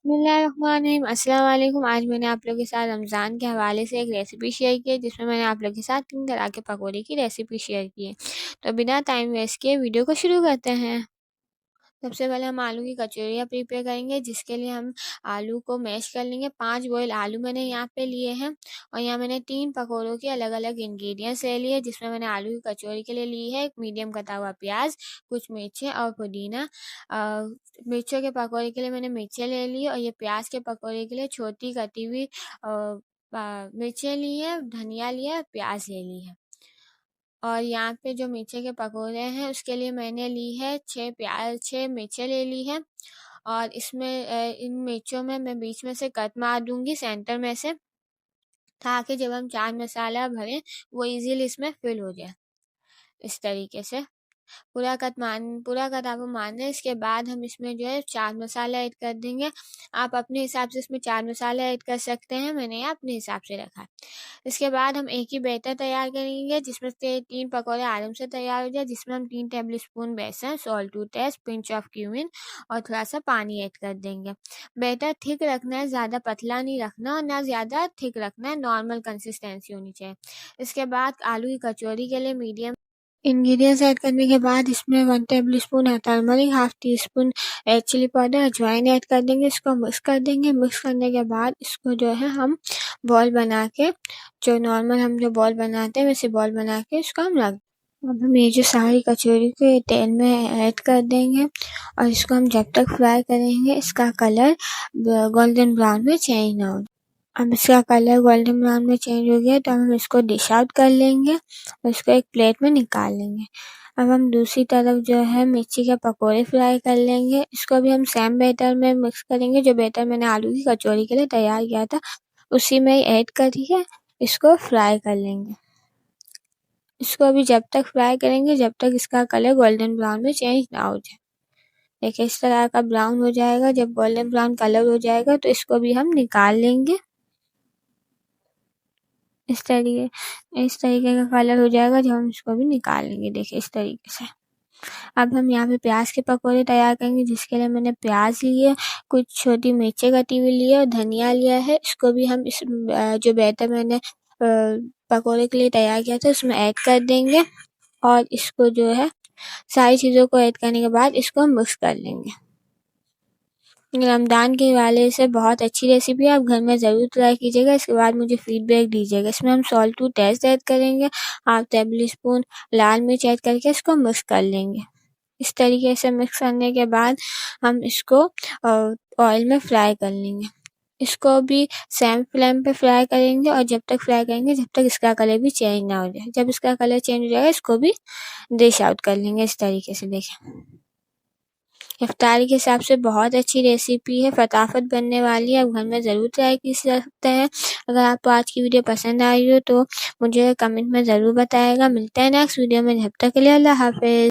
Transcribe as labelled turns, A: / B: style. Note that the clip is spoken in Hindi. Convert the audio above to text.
A: बिस्मिल्लाहिर्रहमानिर्रहीम। अस्सलाम वालेकुम। आज मैंने आप लोगों के साथ रमज़ान के हवाले से एक रेसिपी शेयर की है, जिसमें मैंने आप लोगों के साथ 3 तरह के पकौड़े की रेसिपी शेयर की है। तो बिना टाइम वेस्ट किए वीडियो को शुरू करते हैं। सबसे पहले हम आलू की कचौरियाँ प्रिपेयर करेंगे, जिसके लिए हम आलू को मैश कर लेंगे। 5 बॉयल आलू मैंने यहाँ पे लिए हैं और यहाँ मैंने 3 पकौड़ों के अलग-अलग इंग्रेडिएंट्स ले लिए, जिसमें मैंने आलू की कचौरी के लिए ली है एक मीडियम कटा हुआ प्याज, कुछ मिर्चें और पुदीना। मिर्चों के पकौड़े के लिए मैंने मिर्चें ले ली और ये प्याज के पकौड़े के लिए छोटी कटी हुई मिर्चें ली है, धनिया लिया है, प्याज ले ली है। और यहाँ पे जो मिर्चे के पकौड़े हैं उसके लिए मैंने ली है 6 मिर्चें ले ली है और इसमें इन मिर्चों में मैं बीच में से कट मार दूंगी सेंटर में से, ताकि जब हम चाट मसाला भरें वो इजीली इसमें फिल हो जाए। इस तरीके से पूरा कट आपको मारना है। इसके बाद हम इसमें जो है चाट मसाला ऐड कर देंगे। आप अपने हिसाब से इसमें चाट मसाला ऐड कर सकते हैं, मैंने यहाँ अपने हिसाब से रखा है। इसके बाद हम एक ही बैटर तैयार करेंगे, जिसमें से 3 पकौड़े आराम से तैयार हो जाए, जिसमें हम 3 टेबल स्पून बेसन, salt to taste, pinch of cumin और थोड़ा सा पानी ऐड कर देंगे। बैटर थिक रखना है, ज़्यादा पतला नहीं रखना और ना ज़्यादा थिक रखना है, नॉर्मल कंसिस्टेंसी होनी चाहिए। इसके बाद आलू की कचौरी के लिए मीडियम इंग्रेडिएंट्स ऐड करने के बाद इसमें 1 टेबल स्पून है turmeric, half teaspoon red chilli powder, अजवाइन ऐड कर देंगे। इसको मिक्स कर देंगे। मिक्स करने के बाद इसको जो है हम बॉल बना के, जो नॉर्मल हम जो बॉल बनाते हैं वैसे बॉल बना के इसको हम रख। अब हम ये जो सारी कचौरी को तेल में ऐड कर देंगे और इसको हम जब तक फ्राई करेंगे इसका कलर गोल्डन ब्राउन में चेंज ना हो। अब इसका कलर गोल्डन ब्राउन में चेंज हो गया तो हम इसको डिश आउट कर लेंगे और इसको एक प्लेट में निकाल लेंगे। अब हम दूसरी तरफ जो है मिर्ची के पकोड़े फ्राई कर लेंगे। इसको भी हम सेम बैटर में मिक्स करेंगे, जो बैटर मैंने आलू की कचौरी के लिए तैयार किया था उसी में ही ऐड करके इसको फ्राई कर लेंगे। इसको अभी जब तक फ्राई करेंगे जब तक इसका कलर गोल्डन ब्राउन में चेंज ना हो जाए। देखिए इस तरह का ब्राउन हो जाएगा। जब गोल्डन ब्राउन कलर हो जाएगा तो इसको भी हम निकाल लेंगे। इस तरीके का कलर हो जाएगा जब हम इसको भी निकाल लेंगे। देखिए इस तरीके से। अब हम यहाँ पे प्याज के पकौड़े तैयार करेंगे, जिसके लिए मैंने प्याज लिए, कुछ छोटी मिर्चें कटी हुई ली है और धनिया लिया है। इसको भी हम इस जो बैटर मैंने पकौड़े के लिए तैयार किया था उसमें ऐड कर देंगे और इसको जो है सारी चीज़ों को ऐड करने के बाद इसको हम मिक्स कर लेंगे। रमज़ान के हवाले से बहुत अच्छी रेसिपी है, आप घर में ज़रूर ट्राई कीजिएगा। इसके बाद मुझे फीडबैक दीजिएगा। इसमें हम सॉल्ट टू टेस्ट ऐड करेंगे, हाफ टेबल स्पून लाल मिर्च ऐड करके इसको मिक्स कर लेंगे। इस तरीके से मिक्स करने के बाद हम इसको ऑयल में फ्राई कर लेंगे। इसको भी सेम फ्लेम पे फ्राई करेंगे और जब तक फ्राई करेंगे जब तक इसका कलर भी चेंज ना हो जाए। जब इसका कलर चेंज हो जाएगा इसको भी डिश आउट कर लेंगे। इस तरीके से देखें, इफ्तारी के हिसाब से बहुत अच्छी रेसिपी है, फटाफट बनने वाली है, आप घर में ज़रूर ट्राई कर सकते हैं। अगर आपको आज की वीडियो पसंद आई हो तो मुझे कमेंट में ज़रूर बताइएगा। मिलते हैं नेक्स्ट वीडियो में, जब तक के लिए अल्लाह हाफ़िज़।